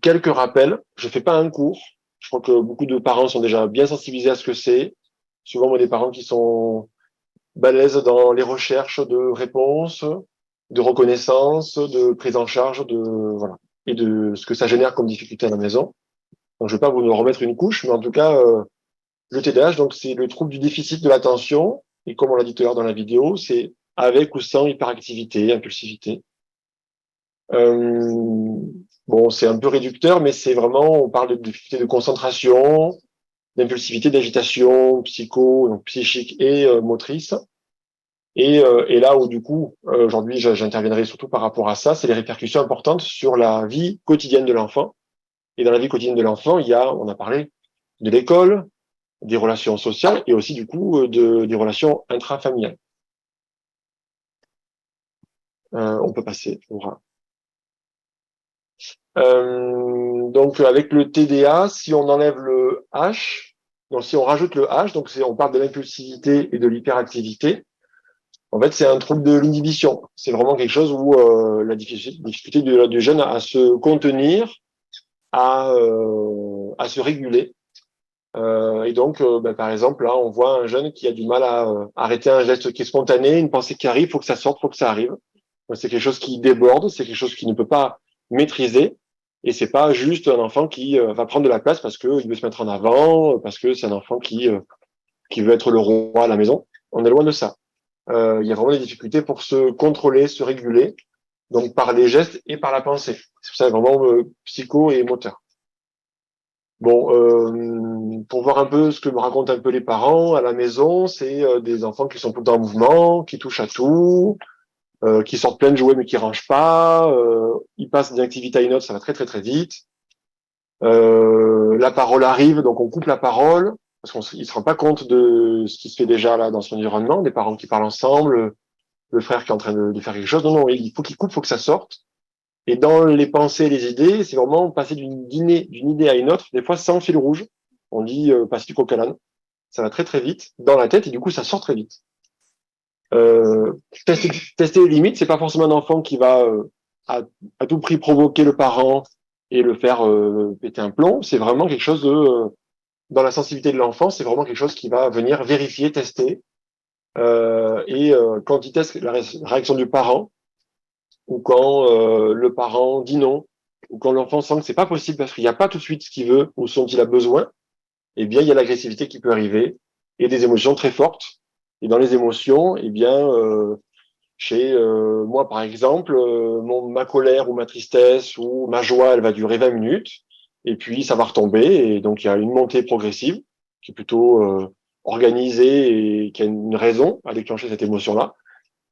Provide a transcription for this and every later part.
quelques rappels. Je fais pas un cours. Je crois que beaucoup de parents sont déjà bien sensibilisés à ce que c'est. Souvent, moi, des parents qui sont balèzes dans les recherches de réponses, de reconnaissance, de prise en charge, de voilà, et de ce que ça génère comme difficulté à la maison. Donc, je vais pas vous remettre une couche, mais en tout cas, le TDAH, donc, c'est le trouble du déficit de l'attention. Et comme on l'a dit tout à l'heure dans la vidéo, c'est avec ou sans hyperactivité, impulsivité. Euh, bon, c'est un peu réducteur, mais c'est vraiment, on parle de difficulté de concentration, d'impulsivité, d'agitation psycho, donc psychique et motrice. Et là où du coup, aujourd'hui, j'interviendrai surtout par rapport à ça, c'est les répercussions importantes sur la vie quotidienne de l'enfant. Et dans la vie quotidienne de l'enfant, il y a, on a parlé de l'école, des relations sociales et aussi du coup des relations intrafamiliales. On peut passer. Donc avec le TDA, si on enlève le H, donc si on rajoute le H, donc on parle de l'impulsivité et de l'hyperactivité. En fait, c'est un trouble de l'inhibition. C'est vraiment quelque chose où la difficulté du jeune à se contenir, à se réguler. Et donc, par exemple, là, on voit un jeune qui a du mal à arrêter un geste qui est spontané, une pensée qui arrive, faut que ça sorte, faut que ça arrive. Donc, c'est quelque chose qui déborde, c'est quelque chose qui ne peut pas maîtriser. Et c'est pas juste un enfant qui va prendre de la place parce que il veut se mettre en avant, parce que c'est un enfant qui veut être le roi à la maison. On est loin de ça. Il y a vraiment des difficultés pour se contrôler, se réguler, donc par les gestes et par la pensée. C'est pour ça vraiment psycho et moteur. Bon, pour voir un peu ce que me racontent un peu les parents à la maison, c'est des enfants qui sont tout le temps en mouvement, qui touchent à tout, qui sortent plein de jouets mais qui rangent pas, ils passent d'une activité à une autre, ça va très très très vite. La parole arrive, donc on coupe la parole parce qu'on ne se rend pas compte de ce qui se fait déjà là dans son environnement, des parents qui parlent ensemble, le frère qui est en train de faire quelque chose. Non, non, il faut qu'il coupe, il faut que ça sorte. Et dans les pensées et les idées, c'est vraiment passer d'une idée à une autre, des fois sans fil rouge. On dit passer du coq à l'âne. Ça va très très vite dans la tête et du coup ça sort très vite. Tester les limites, c'est pas forcément un enfant qui va à, à tout prix provoquer le parent et le faire péter un plomb. C'est vraiment quelque chose de dans la sensibilité de l'enfant, c'est vraiment quelque chose qui va venir vérifier, tester. Quand il teste la réaction du parent, ou quand le parent dit non, ou quand l'enfant sent que c'est pas possible parce qu'il n'y a pas tout de suite ce qu'il veut ou ce dont il a besoin, eh bien, il y a l'agressivité qui peut arriver et des émotions très fortes. Et dans les émotions, eh bien, chez moi, par exemple, ma colère ou ma tristesse ou ma joie, elle va durer 20 minutes et puis ça va retomber. Et donc, il y a une montée progressive qui est plutôt organisée et qui a une raison à déclencher cette émotion-là.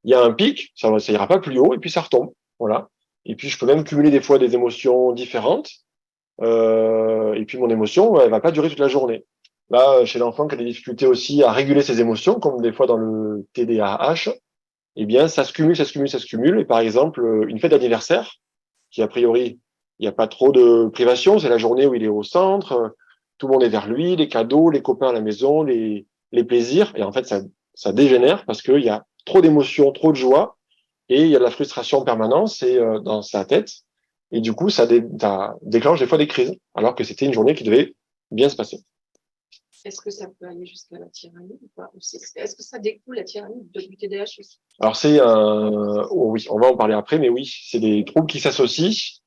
Il y a un pic, ça ira pas plus haut et puis ça retombe. Voilà. Et puis, je peux même cumuler des fois des émotions différentes. Et puis, mon émotion, elle va pas durer toute la journée. Là, chez l'enfant qui a des difficultés aussi à réguler ses émotions, comme des fois dans le TDAH, eh bien, ça se cumule, ça se cumule, ça se cumule. Et par exemple, une fête d'anniversaire, qui a priori, il n'y a pas trop de privation, c'est la journée où il est au centre, tout le monde est vers lui, les cadeaux, les copains à la maison, les plaisirs. Et en fait, ça dégénère parce qu'il y a trop d'émotions, trop de joie, et il y a de la frustration en permanence et, dans sa tête. Et du coup, ça déclenche des fois des crises, alors que c'était une journée qui devait bien se passer. Est-ce que ça peut aller jusqu'à la tyrannie ou pas? Est-ce que ça découle la tyrannie du TDAH aussi? Alors oh oui, on va en parler après, mais oui, c'est des troubles qui s'associent.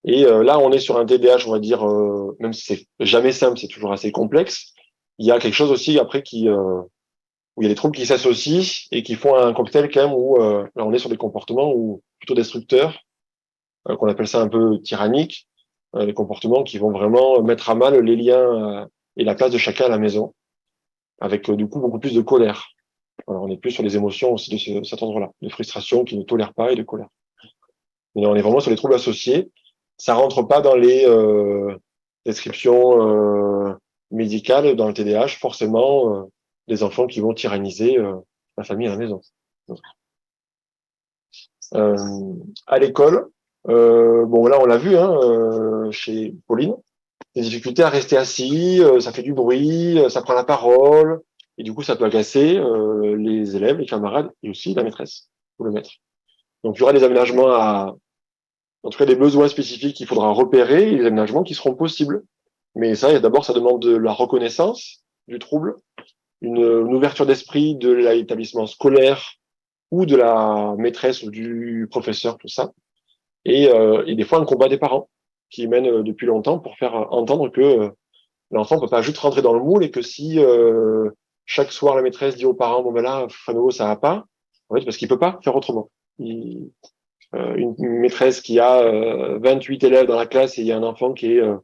Et là, on est sur un TDAH, on va dire, même si c'est jamais simple, c'est toujours assez complexe. Il y a quelque chose aussi après où il y a des troubles qui s'associent et qui font un cocktail quand même où là, on est sur des comportements où plutôt destructeurs, qu'on appelle ça un peu tyranniques, des comportements qui vont vraiment mettre à mal les liens et la place de chacun à la maison, avec du coup beaucoup plus de colère. Alors, on est plus sur les émotions aussi de cet ordre-là, de frustration qui ne tolère pas et de colère. Mais on est vraiment sur les troubles associés. Ça rentre pas dans les descriptions médicales dans le TDAH, forcément, des enfants qui vont tyranniser la famille à la maison. Euh, à l'école, bon là on l'a vu hein, chez Pauline, des difficultés à rester assis, ça fait du bruit, ça prend la parole, et du coup ça peut agacer les élèves, les camarades et aussi la maîtresse ou le maître. Donc il y aura des aménagements en tout cas des besoins spécifiques qu'il faudra repérer et les aménagements qui seront possibles. Mais ça, d'abord, ça demande de la reconnaissance du trouble, une ouverture d'esprit de l'établissement scolaire ou de la maîtresse ou du professeur, tout ça. Et des fois, un combat des parents qui mène depuis longtemps pour faire entendre que l'enfant peut pas juste rentrer dans le moule et que si chaque soir la maîtresse dit aux parents, bon ben là, à nouveau, ça va pas, en fait, parce qu'il peut pas faire autrement. Une maîtresse qui a 28 élèves dans la classe et il y a un enfant qui a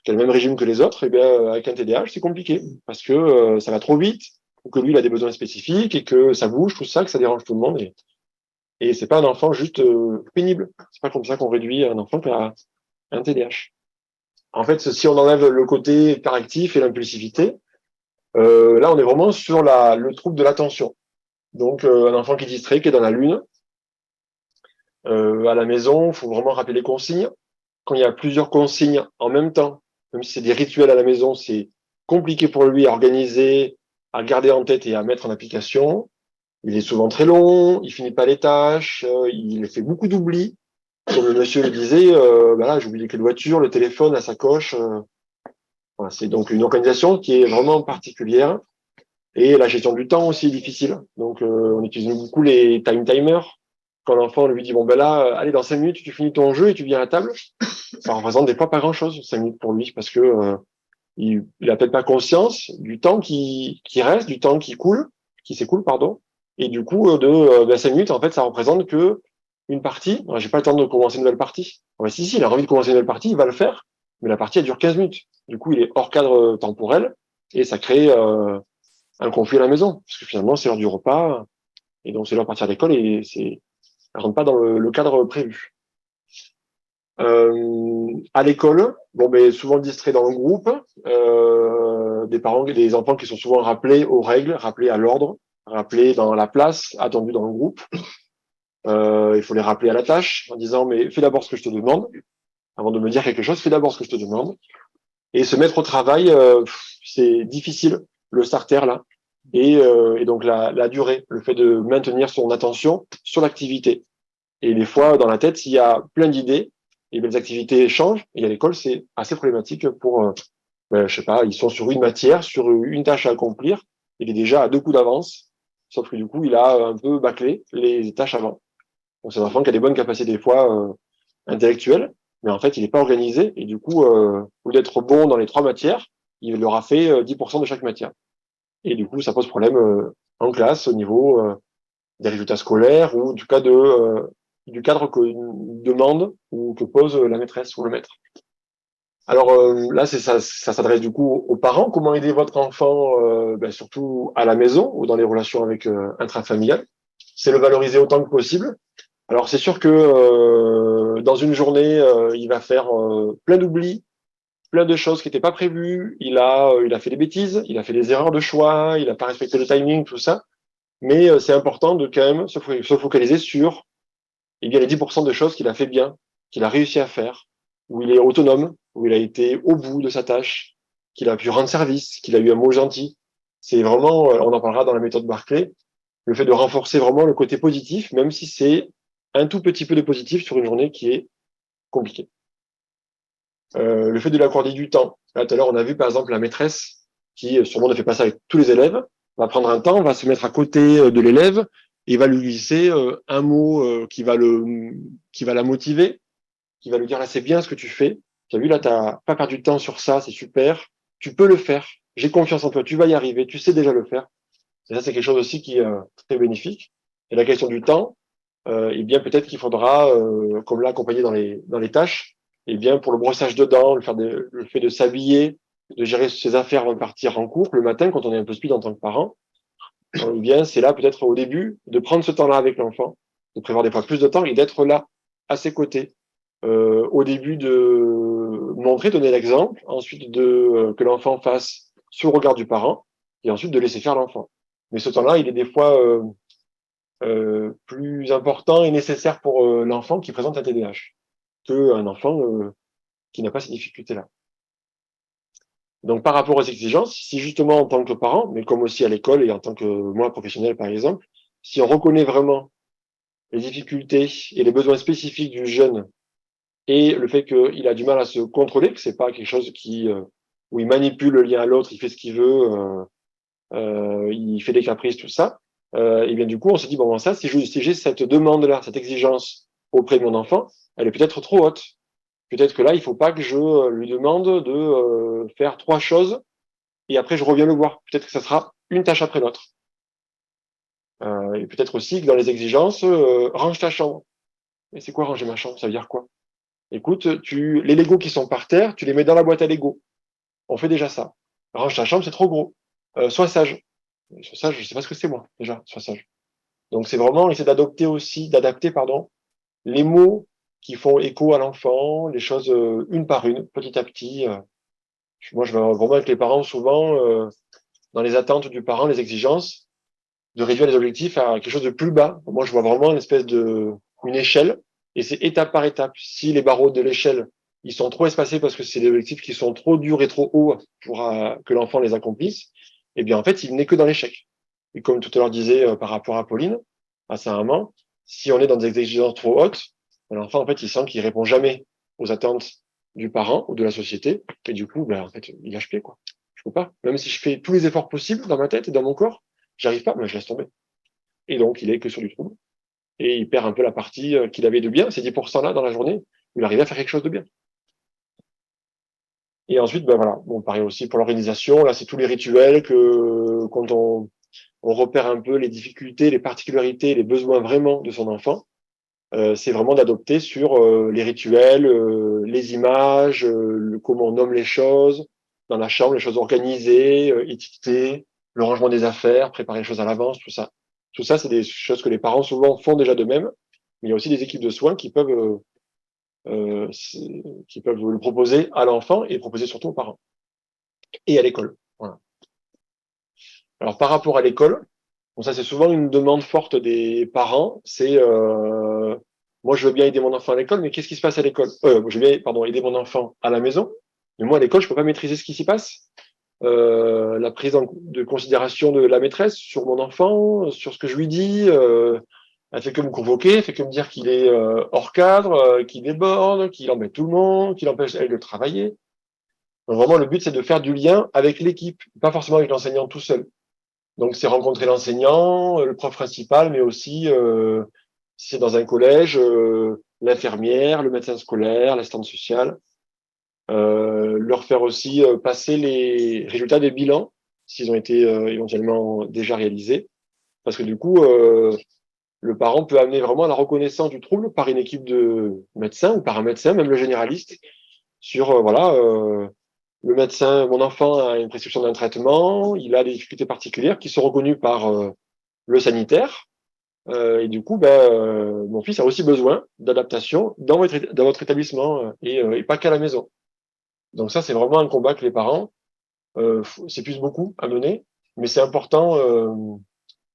le même régime que les autres, et bien avec un TDAH, c'est compliqué parce que ça va trop vite, ou que lui il a des besoins spécifiques et que ça bouge, tout ça, que ça dérange tout le monde. Et c'est pas un enfant juste pénible. C'est pas comme ça qu'on réduit un enfant qui a un TDAH. En fait, si on enlève le côté hyperactif et l'impulsivité, là on est vraiment sur le trouble de l'attention. Donc un enfant qui est distrait, qui est dans la lune, à la maison, il faut vraiment rappeler les consignes. Quand il y a plusieurs consignes en même temps, même si c'est des rituels à la maison, c'est compliqué pour lui à organiser, à garder en tête et à mettre en application. Il est souvent très long, il finit pas les tâches, il fait beaucoup d'oublis. Comme le monsieur le disait, voilà, j'ai oublié les clés de voiture, le téléphone, la sacoche. Voilà, c'est donc une organisation qui est vraiment particulière. Et la gestion du temps aussi est difficile. Donc, on utilise beaucoup les time timers. Quand l'enfant lui dit, bon, ben là, allez, dans 5 minutes, tu finis ton jeu et tu viens à la table. Ça représente des fois pas grand-chose, 5 minutes pour lui, parce que il a peut-être pas conscience du temps qui reste, du temps qui s'écoule, pardon. Et du coup, 5 minutes, en fait, ça représente que une partie. J'ai pas le temps de commencer une nouvelle partie. Si, il a envie de commencer une nouvelle partie, il va le faire. Mais la partie, elle dure 15 minutes. Du coup, il est hors cadre temporel et ça crée un conflit à la maison. Parce que finalement, c'est l'heure du repas et donc c'est l'heure de partir à l'école et ça rentre pas dans le cadre prévu. À l'école, bon, ben, souvent distrait dans le groupe, des parents, des enfants qui sont souvent rappelés aux règles, rappelés à l'ordre, rappelés dans la place attendue dans le groupe. Il faut les rappeler à la tâche en disant, mais fais d'abord ce que je te demande. Avant de me dire quelque chose, fais d'abord ce que je te demande. Et se mettre au travail, c'est difficile, le starter là. Et donc la durée, le fait de maintenir son attention sur l'activité. Et des fois, dans la tête, s'il y a plein d'idées, et les activités changent. Et à l'école, c'est assez problématique pour, je sais pas, ils sont sur une matière, sur une tâche à accomplir. Il est déjà à 2 coups d'avance. Sauf que du coup, il a un peu bâclé les tâches avant. Donc c'est un enfant qui a des bonnes capacités des fois intellectuelles, mais en fait, il n'est pas organisé. Et du coup, au lieu d'être bon dans les 3 matières, il aura fait 10% de chaque matière. Et du coup, ça pose problème en classe au niveau des résultats scolaires ou du cas du cadre que demande ou que pose la maîtresse ou le maître. Alors là, ça s'adresse du coup aux parents. Comment aider votre enfant, surtout à la maison ou dans les relations avec intrafamiliales. C'est le valoriser autant que possible. Alors c'est sûr que dans une journée, il va faire plein d'oublis, plein de choses qui n'étaient pas prévues. Il a fait des bêtises, il a fait des erreurs de choix, il n'a pas respecté le timing, tout ça. Mais c'est important de quand même se focaliser sur les 10% de choses qu'il a fait bien, qu'il a réussi à faire, où il est autonome, où il a été au bout de sa tâche, qu'il a pu rendre service, qu'il a eu un mot gentil. C'est vraiment, on en parlera dans la méthode Barclay, le fait de renforcer vraiment le côté positif, même si c'est un tout petit peu de positif sur une journée qui est compliquée. Le fait de lui accorder du temps. Là, tout à l'heure, on a vu par exemple la maîtresse qui sûrement ne fait pas ça avec tous les élèves, va prendre un temps, va se mettre à côté de l'élève et va lui glisser un mot qui va la motiver, qui va lui dire là c'est bien ce que tu fais. Tu as vu là, t'as pas perdu de temps sur ça, c'est super. Tu peux le faire. J'ai confiance en toi. Tu vas y arriver. Tu sais déjà le faire. Et ça c'est quelque chose aussi qui est très bénéfique. Et la question du temps, eh bien peut-être qu'il faudra, comme là accompagner dans les tâches, eh bien pour le brossage de dents, le fait de s'habiller, de gérer ses affaires avant de partir en cours le matin quand on est un peu speed en tant que parent, eh bien c'est là peut-être au début de prendre ce temps-là avec l'enfant, de prévoir des fois plus de temps et d'être là à ses côtés. Au début de montrer, donner l'exemple, ensuite que l'enfant fasse sous le regard du parent et ensuite de laisser faire l'enfant. Mais ce temps-là, il est des fois plus important et nécessaire pour l'enfant qui présente un TDAH qu'un enfant qui n'a pas ces difficultés-là. Donc, par rapport aux exigences, si justement en tant que parent, mais comme aussi à l'école et en tant que moi professionnel par exemple, si on reconnaît vraiment les difficultés et les besoins spécifiques du jeune et le fait qu'il a du mal à se contrôler, que c'est pas quelque chose où il manipule le lien à l'autre, il fait ce qu'il veut, il fait des caprices, tout ça. Et bien du coup, on se dit bon, ça, si j'ai cette demande-là, cette exigence auprès de mon enfant, elle est peut-être trop haute. Peut-être que là, il faut pas que je lui demande de faire 3 choses et après je reviens le voir. Peut-être que ça sera une tâche après l'autre. Et peut-être aussi que dans les exigences, range ta chambre. Mais c'est quoi ranger ma chambre? Ça veut dire quoi? Écoute, les Legos qui sont par terre, tu les mets dans la boîte à Lego. On fait déjà ça. Range ta chambre, c'est trop gros. Sois sage. Sois sage, je sais pas ce que c'est moi, déjà, sois sage. Donc c'est vraiment essayer d'adapter, pardon, les mots qui font écho à l'enfant, les choses une par une, petit à petit. Moi, je vais vraiment avec les parents souvent dans les attentes du parent, les exigences, de réduire les objectifs à quelque chose de plus bas. Moi, je vois vraiment une échelle, et c'est étape par étape. Si les barreaux de l'échelle, ils sont trop espacés parce que c'est des objectifs qui sont trop durs et trop hauts pour que l'enfant les accomplisse, eh bien, en fait, il n'est que dans l'échec. Et comme tout à l'heure disait par rapport à Pauline, à sa maman, si on est dans des exigences trop hautes, l'enfant, en fait, il sent qu'il répond jamais aux attentes du parent ou de la société, et du coup, ben, en fait, il lâche pied, quoi. Je peux pas. Même si je fais tous les efforts possibles dans ma tête et dans mon corps, j'arrive pas, mais je laisse tomber. Et donc, il est que sur du trouble. Et il perd un peu la partie qu'il avait de bien, ces 10% là dans la journée, il arrivait à faire quelque chose de bien. Et ensuite, ben voilà, bon, pareil aussi pour l'organisation, là, c'est tous les rituels que quand on repère un peu les difficultés, les particularités, les besoins vraiment de son enfant, c'est vraiment d'adopter sur les rituels, les images, comment on nomme les choses dans la chambre, les choses organisées, étiquetées, le rangement des affaires, préparer les choses à l'avance, tout ça. Tout ça, c'est des choses que les parents souvent font déjà d'eux-mêmes, mais il y a aussi des équipes de soins euh, qui peuvent le proposer à l'enfant et le proposer surtout aux parents et à l'école. Voilà. Alors par rapport à l'école, bon, ça c'est souvent une demande forte des parents, c'est moi je veux bien aider mon enfant à l'école, mais qu'est-ce qui se passe à l'école? Je veux bien, pardon, aider mon enfant à la maison, mais moi à l'école je peux pas maîtriser ce qui s'y passe. La prise de considération de la maîtresse sur mon enfant, sur ce que je lui dis, elle fait que me convoquer, elle fait que me dire qu'il est hors cadre, qu'il déborde, qu'il embête tout le monde, qu'il empêche elle de travailler. Donc vraiment le but c'est de faire du lien avec l'équipe, pas forcément avec l'enseignant tout seul. Donc, c'est rencontrer l'enseignant, le prof principal, mais aussi, si c'est dans un collège, l'infirmière, le médecin scolaire, l'assistante sociale. Leur faire aussi passer les résultats des bilans, s'ils ont été éventuellement déjà réalisés. Parce que du coup, le parent peut amener vraiment à la reconnaissance du trouble par une équipe de médecins ou par un médecin, même le généraliste, sur, voilà, le médecin, mon enfant a une prescription d'un traitement, il a des difficultés particulières qui sont reconnues par le sanitaire. Et du coup, mon fils a aussi besoin d'adaptation dans votre établissement et pas qu'à la maison. Donc ça, c'est vraiment un combat que les parents s'épuisent beaucoup à mener, mais c'est important.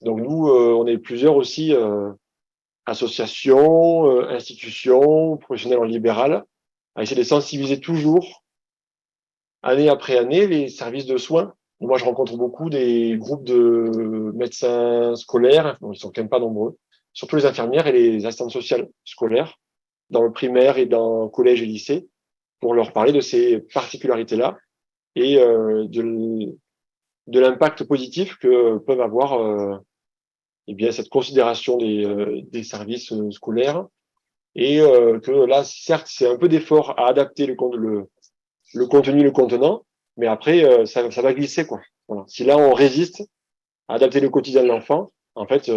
Donc nous, on est plusieurs aussi, associations, institutions, professionnels en libéral, à essayer de sensibiliser toujours année après année, les services de soins. Moi, je rencontre beaucoup des groupes de médecins scolaires, bon, ils sont quand même pas nombreux, surtout les infirmières et les assistantes sociales scolaires, dans le primaire et dans le collège et lycée, pour leur parler de ces particularités-là et de l'impact positif que peuvent avoir eh bien, cette considération des services scolaires. Et que là, certes, c'est un peu d'effort à adapter le contenu, le contenant, mais après, ça va glisser, quoi. Voilà. Si là, on résiste à adapter le quotidien de l'enfant, en fait,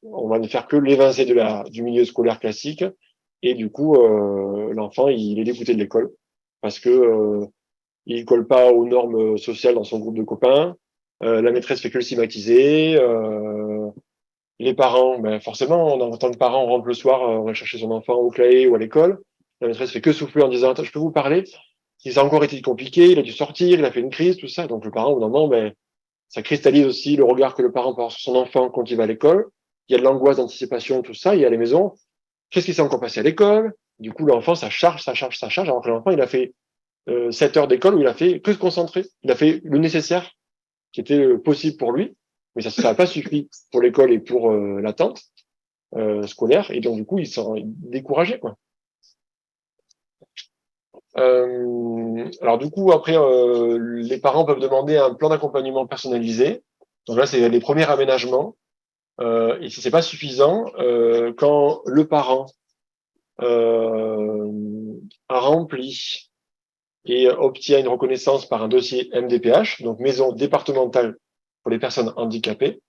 on va ne faire que l'évincer du milieu scolaire classique, et du coup, l'enfant, il est dégoûté de l'école, parce que il colle pas aux normes sociales dans son groupe de copains, la maîtresse fait que le stigmatiser, les parents, ben forcément, en tant que parent, on rentre le soir, on va chercher son enfant au CLAE ou à l'école. La maîtresse fait que souffler en disant, attends, je peux vous parler? Si ça a encore été compliqué, il a dû sortir, il a fait une crise, tout ça. Donc le parent, au bout d'un moment, ben, ça cristallise aussi le regard que le parent peut avoir sur son enfant quand il va à l'école. Il y a de l'angoisse d'anticipation, tout ça. Il y a à la maison. Qu'est-ce qui s'est encore passé à l'école? Du coup, l'enfant, ça charge, ça charge, ça charge, alors que l'enfant, il a fait 7 heures d'école où il a fait que se concentrer. Il a fait le nécessaire qui était possible pour lui, mais ça n'a pas suffi pour l'école et pour l'attente scolaire. Et donc, du coup, ils sont découragés, quoi. Alors du coup, après, les parents peuvent demander un plan d'accompagnement personnalisé. Donc là, c'est les premiers aménagements. Et si c'est pas suffisant, quand le parent a rempli et obtient une reconnaissance par un dossier MDPH, donc Maison départementale pour les personnes handicapées,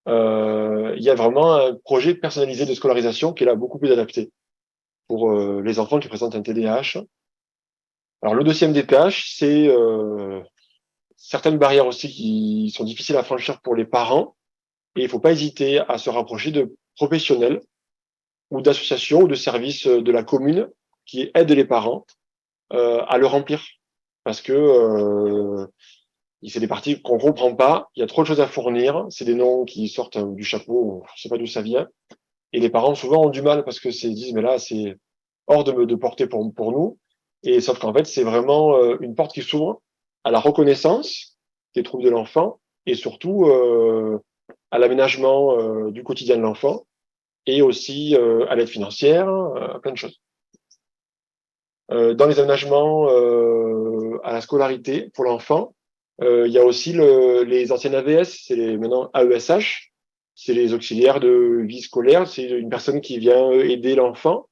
il y a vraiment un projet personnalisé de scolarisation qui est là beaucoup plus adapté pour les enfants qui présentent un TDAH. Alors le dossier MDPH, c'est certaines barrières aussi qui sont difficiles à franchir pour les parents, et il faut pas hésiter à se rapprocher de professionnels ou d'associations ou de services de la commune qui aident les parents à le remplir. Parce que c'est des parties qu'on comprend pas, il y a trop de choses à fournir, c'est des noms qui sortent du chapeau, je sais pas d'où ça vient, et les parents souvent ont du mal parce que c'est disent mais là c'est hors de portée pour nous, et sauf qu'en fait c'est vraiment une porte qui s'ouvre à la reconnaissance des troubles de l'enfant et surtout à l'aménagement du quotidien de l'enfant et aussi à l'aide financière, à plein de choses. Dans les aménagements à la scolarité pour l'enfant, il y a aussi les anciennes AVS, c'est maintenant AESH, c'est les auxiliaires de vie scolaire, c'est une personne qui vient aider l'enfant.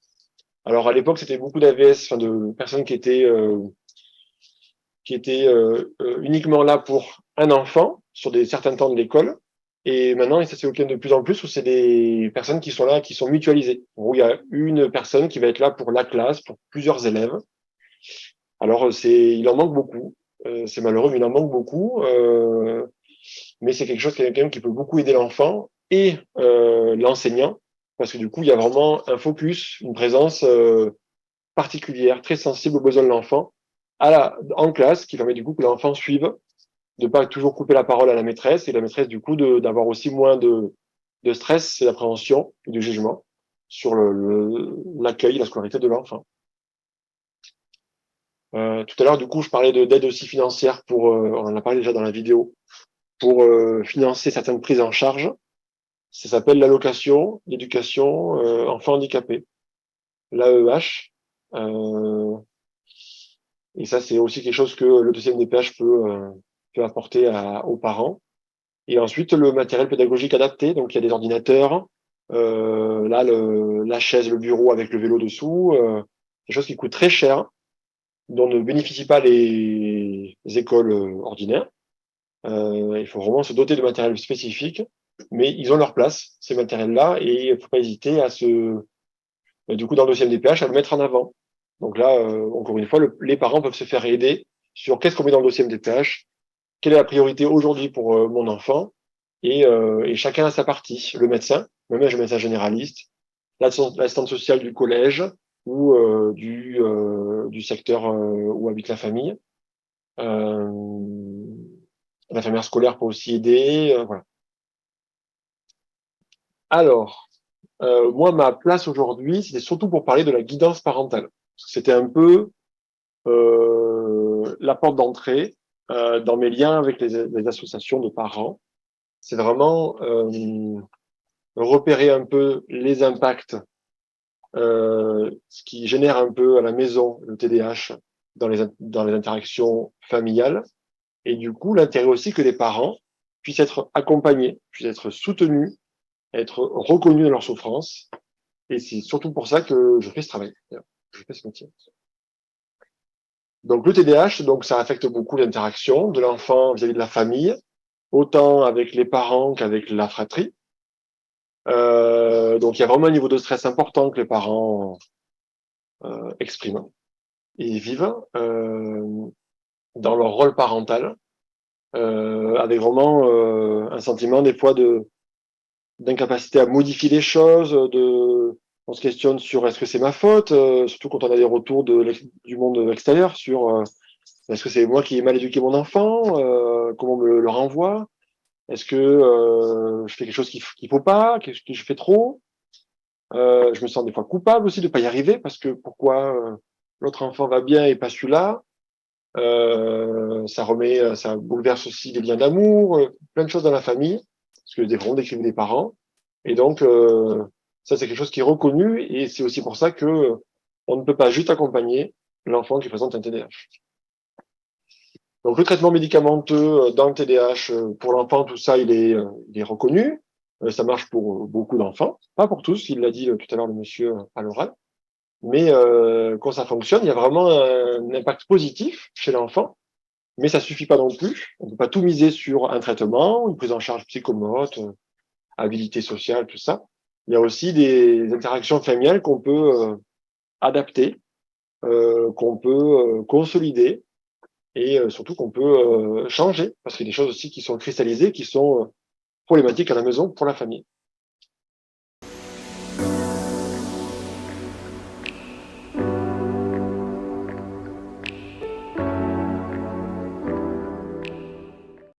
Alors à l'époque, c'était beaucoup d'AVS, enfin de personnes qui étaient uniquement là pour un enfant sur certains temps de l'école. Et maintenant, et ça c'est de plus en plus, où c'est des personnes qui sont là, qui sont mutualisées. Où il y a une personne qui va être là pour la classe, pour plusieurs élèves. Alors il en manque beaucoup. C'est malheureux, mais il en manque beaucoup. Mais c'est quelque chose quand même qui peut beaucoup aider l'enfant et l'enseignant, parce que du coup, il y a vraiment un focus, une présence particulière, très sensible aux besoins de l'enfant, en classe, qui permet du coup que l'enfant suive, de pas toujours couper la parole à la maîtresse, et la maîtresse du coup d'avoir aussi moins de stress et d'appréhension et de jugement sur l'accueil, la scolarité de l'enfant. Tout à l'heure, du coup, je parlais d'aide aussi financière on en a parlé déjà dans la vidéo, pour financer certaines prises en charge. Ça s'appelle l'allocation d'éducation enfants handicapés, l'AEH. Euh, et ça, c'est aussi quelque chose que le deuxième DPH peut apporter aux parents. Et ensuite, le matériel pédagogique adapté. Donc, il y a des ordinateurs, là, la chaise, le bureau avec le vélo dessous, des choses qui coûtent très cher, dont ne bénéficient pas les écoles ordinaires. Il faut vraiment se doter de matériel spécifique, mais ils ont leur place, ces matériels-là, et il ne faut pas hésiter du coup, dans le dossier MDPH, à le mettre en avant. Donc là, encore une fois, les parents peuvent se faire aider sur qu'est-ce qu'on met dans le dossier MDPH, quelle est la priorité aujourd'hui pour mon enfant, et chacun a sa partie. Le médecin, moi-même, je suis médecin généraliste, l'assistante sociale du collège ou du secteur où habite la famille. L'infirmière scolaire peut aussi aider. Voilà. Alors, moi, ma place aujourd'hui, c'était surtout pour parler de la guidance parentale. C'était un peu la porte d'entrée dans mes liens avec les associations de parents. C'est vraiment repérer un peu les impacts, ce qui génère un peu à la maison le TDAH dans les interactions familiales. Et du coup, l'intérêt aussi que les parents puissent être accompagnés, puissent être soutenus, être reconnus dans leur souffrance. Et c'est surtout pour ça que je fais ce travail. Je fais ce métier. Donc le TDAH, donc ça affecte beaucoup l'interaction de l'enfant vis-à-vis de la famille, autant avec les parents qu'avec la fratrie. Donc il y a vraiment un niveau de stress important que les parents expriment et vivent dans leur rôle parental, avec vraiment un sentiment des fois d'incapacité à modifier les choses, on se questionne sur est-ce que c'est ma faute, surtout quand on a des retours du monde extérieur sur est-ce que c'est moi qui ai mal éduqué mon enfant, comment on me le renvoie, est-ce que je fais quelque chose qu'il faut pas, que je fais trop, je me sens des fois coupable aussi de pas y arriver parce que pourquoi l'autre enfant va bien et pas celui-là, ça bouleverse aussi les liens d'amour, plein de choses dans la famille, parce que des fois on décrivent des parents. Et donc, ça, c'est quelque chose qui est reconnu et c'est aussi pour ça que On ne peut pas juste accompagner l'enfant qui présente un TDAH. Donc, le traitement médicamenteux dans le TDAH pour l'enfant, tout ça, il est reconnu. Ça marche pour beaucoup d'enfants, pas pour tous, il l'a dit tout à l'heure le monsieur à l'oral. Mais quand ça fonctionne, il y a vraiment un impact positif chez l'enfant, mais ça suffit pas non plus. On peut pas tout miser sur un traitement, une prise en charge psychomote, habilité sociale, tout ça. Il y a aussi des interactions familiales qu'on peut adapter, qu'on peut consolider et surtout qu'on peut changer, parce qu'il y a des choses aussi qui sont cristallisées, qui sont problématiques à la maison pour la famille.